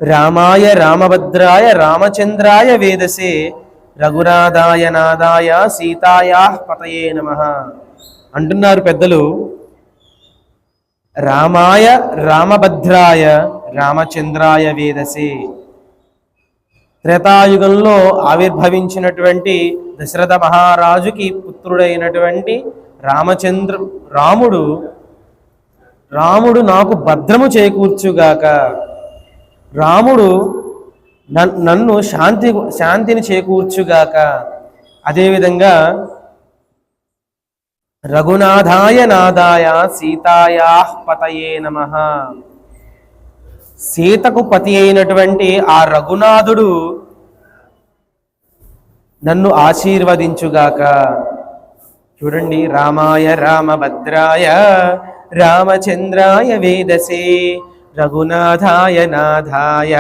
రామాయ రామభద్రాయ రామచంద్రాయ వేదసే రఘునాథాయ నాదాయ సీతాయా పతయే నమః అంటున్నారు పెద్దలు. రామాయ రామభద్రాయ రామచంద్రాయ వేదసే, త్రేతాయుగంలో ఆవిర్భవించినటువంటి దశరథ మహారాజుకి పుత్రుడైనటువంటి రాముడు నాకు భద్రము చేకూర్చుగాక. రాముడు నన్ను శాంతిని చేకూర్చుగాక. అదేవిధంగా రఘునాథాయ నాదాయ సీతాయా పతయే నమః, సీతకు పతి అయినటువంటి ఆ రఘునాథుడు నన్ను ఆశీర్వదించుగాక. చూడండి, రామాయ రామభద్రాయ రామచంద్రాయ వేదసే రఘునాథాయ నాథాయ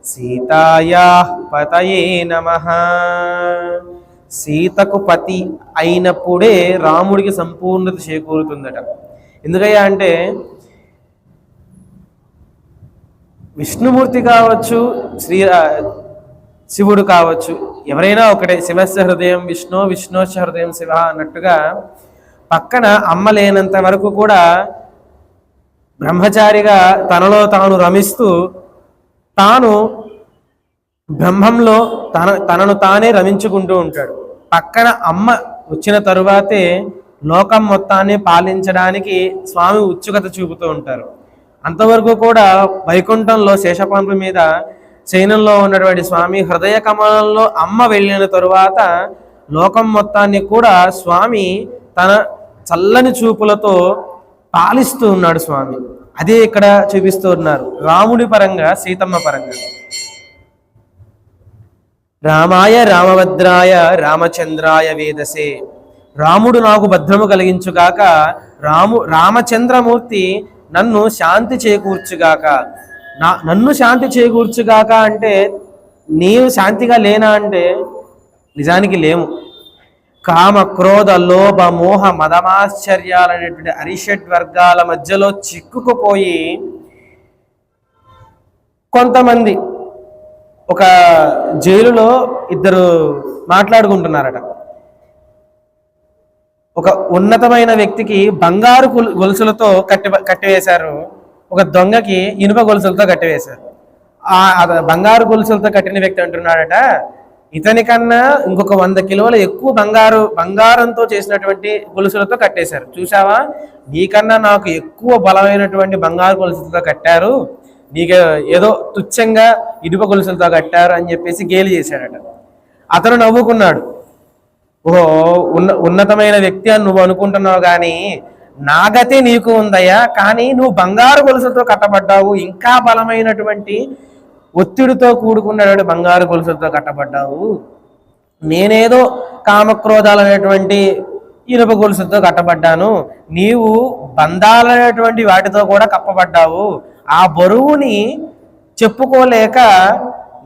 సీతాయా పతయే నమః. సీతకు పతి అయినప్పుడే రాముడికి సంపూర్ణత చేకూరుతుందట. ఎందుకయ్యా అంటే విష్ణుమూర్తి కావచ్చు, శివుడు కావచ్చు, ఎవరైనా ఒకటే. శివస్య హృదయం విష్ణు, విష్ణోశ్చ హృదయం శివ అన్నట్టుగా పక్కన అమ్మ లేనంత వరకు కూడా బ్రహ్మచారిగా తనలో తాను రమిస్తూ తాను బ్రహ్మంలో తనను తానే రమించుకుంటూ ఉంటాడు. పక్కన అమ్మ వచ్చిన తరువాతే లోకం మొత్తాన్ని పాలించడానికి స్వామి ఉత్సుకత చూపుతూ ఉంటారు. అంతవరకు కూడా వైకుంఠంలో శేషపాంపు మీద శయనంలో ఉన్నటువంటి స్వామి హృదయ కమలంలో అమ్మ వెళ్ళిన తరువాత లోకం మొత్తాన్ని కూడా స్వామి తన చల్లని చూపులతో పాలిస్తూ ఉన్నాడు స్వామి. అదే ఇక్కడ చూపిస్తూ ఉన్నారు రాముడి పరంగా, సీతమ్మ పరంగా. రామాయ రామభద్రాయ రామచంద్రాయ వేదసే, రాముడు నాకు భద్రము కలిగించుగాక. రామచంద్రమూర్తి నన్ను శాంతి చేకూర్చుగాక. నన్ను శాంతి చేకూర్చుగాక అంటే నీవు శాంతిగా లేనా అంటే నిజానికి లేము. కామ క్రోధ లోభ మోహ మదమాశ్చర్యాలనేటువంటి అరిషడ్ వర్గాల మధ్యలో చిక్కుకుపోయి కొంతమంది ఒక జైలులో ఇద్దరు మాట్లాడుకుంటున్నారట. ఒక ఉన్నతమైన వ్యక్తికి బంగారు గొలుసులతో కట్టివేశారు, ఒక దొంగకి ఇనుప గొలుసులతో కట్టివేశారు. ఆ బంగారు గొలుసులతో కట్టిన వ్యక్తి అంటున్నాడట, ఇతని కన్నా ఇంకొక 100 కిలోల ఎక్కువ బంగారంతో చేసినటువంటి గొలుసులతో కట్టేశారు. చూసావా, నీకన్నా నాకు ఎక్కువ బలమైనటువంటి బంగారు గొలుసులతో కట్టారు, నీకు ఏదో తుచ్చంగా ఇనుప గొలుసులతో కట్టారు అని చెప్పేసి గేలి చేశాడట. అతను నవ్వుకున్నాడు. ఓహో, ఉన్నతమైన వ్యక్తి అని నువ్వు అనుకుంటున్నావు, కానీ నాగతే నీకు ఉందయ్యా. కానీ నువ్వు బంగారు గొలుసులతో కట్టబడ్డావు, ఇంకా బలమైనటువంటి ఒత్తిడితో కూడుకున్నటువంటి బంగారు గొలుసులతో కట్టబడ్డావు. నేనేదో కామక్రోధాలు అనేటువంటి ఇనుప గొలుసులతో కట్టబడ్డాను, నీవు బంధాలనేటువంటి వాటితో కూడా కప్పబడ్డావు. ఆ బరువుని చెప్పుకోలేక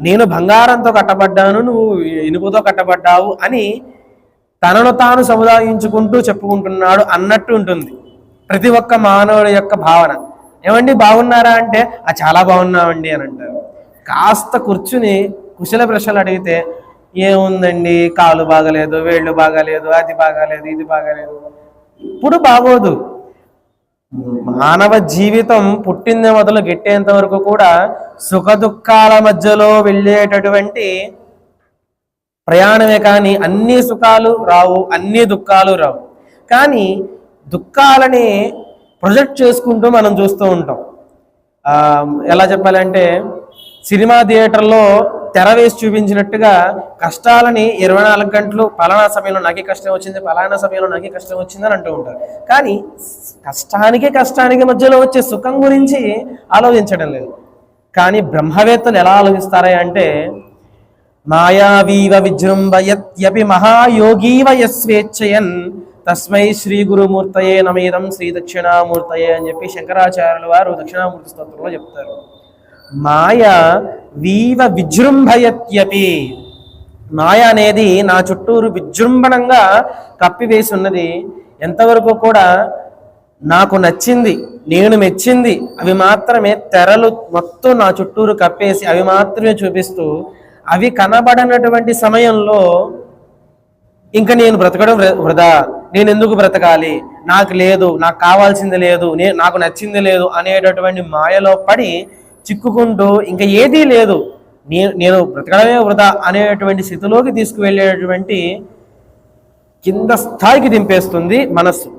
నేను బంగారంతో కట్టబడ్డాను, నువ్వు ఇనుపుతో కట్టబడ్డావు అని తనను తాను సముదాయించుకుంటూ చెప్పుకుంటున్నాడు అన్నట్టు ఉంటుంది ప్రతి ఒక్క మానవుడి యొక్క భావన. ఏమండి బాగున్నారా అంటే చాలా బాగున్నామండి అని అంటారు. కాస్త కూర్చుని కుశల ప్రశ్నలు అడిగితే ఏముందండి, కాలు బాగలేదు, వేళ్ళు బాగాలేదు, అది బాగాలేదు, ఇది బాగాలేదు. ఇప్పుడు బాగోదు. మానవ జీవితం పుట్టింది మొదలు గిట్టేంత వరకు కూడా సుఖ దుఃఖాల మధ్యలో వెళ్ళేటటువంటి ప్రయాణమే, కానీ అన్ని సుఖాలు రావు, అన్ని దుఃఖాలు రావు. కానీ దుఃఖాలని ప్రొజెక్ట్ చేసుకుంటూ మనం చూస్తూ ఉంటాం. ఎలా చెప్పాలంటే సినిమా థియేటర్లో తెర వేసి చూపించినట్టుగా కష్టాలని 24 గంటలు పలానా సమయంలో నాకే కష్టం వచ్చింది, పలానా సమయంలో నాకే కష్టం వచ్చింది అని అంటూ ఉంటారు. కానీ కష్టానికి మధ్యలో వచ్చే సుఖం గురించి ఆలోచించడం లేదు. కానీ బ్రహ్మవేత్తలు ఎలా ఆలోచిస్తారా అంటే మాయావీవ విజృంభయత్యపి మహాయోగీవ యస్వేచ్ఛయన్ తస్మై శ్రీ గురుమూర్తయే నమేదం శ్రీ దక్షిణామూర్తయే అని చెప్పి శంకరాచార్యుల వారు దక్షిణామూర్తి స్తోత్రంలో చెప్తారు. మాయ వీవ విజృంభయత్యపి, మాయ అనేది నా చుట్టూరు విజృంభణంగా కప్పివేసి ఉన్నది. ఎంతవరకు కూడా నాకు నచ్చింది, నేను మెచ్చింది అవి మాత్రమే తెరలు మొత్తం నా చుట్టూరు కప్పేసి అవి మాత్రమే చూపిస్తూ అవి కనబడనటువంటి సమయంలో ఇంకా నేను బ్రతకడం వృధా, నేను ఎందుకు బ్రతకాలి, నాకు లేదు, నాకు కావాల్సింది లేదు, నాకు నచ్చింది లేదు అనేటటువంటి మాయలో పడి చిక్కుకుంటూ ఇంకా ఏదీ లేదు, నేను బ్రతకడమే వృధా అనేటువంటి స్థితిలోకి తీసుకువెళ్ళేటువంటి కింద స్థాయికి దింపేస్తుంది మనస్సు.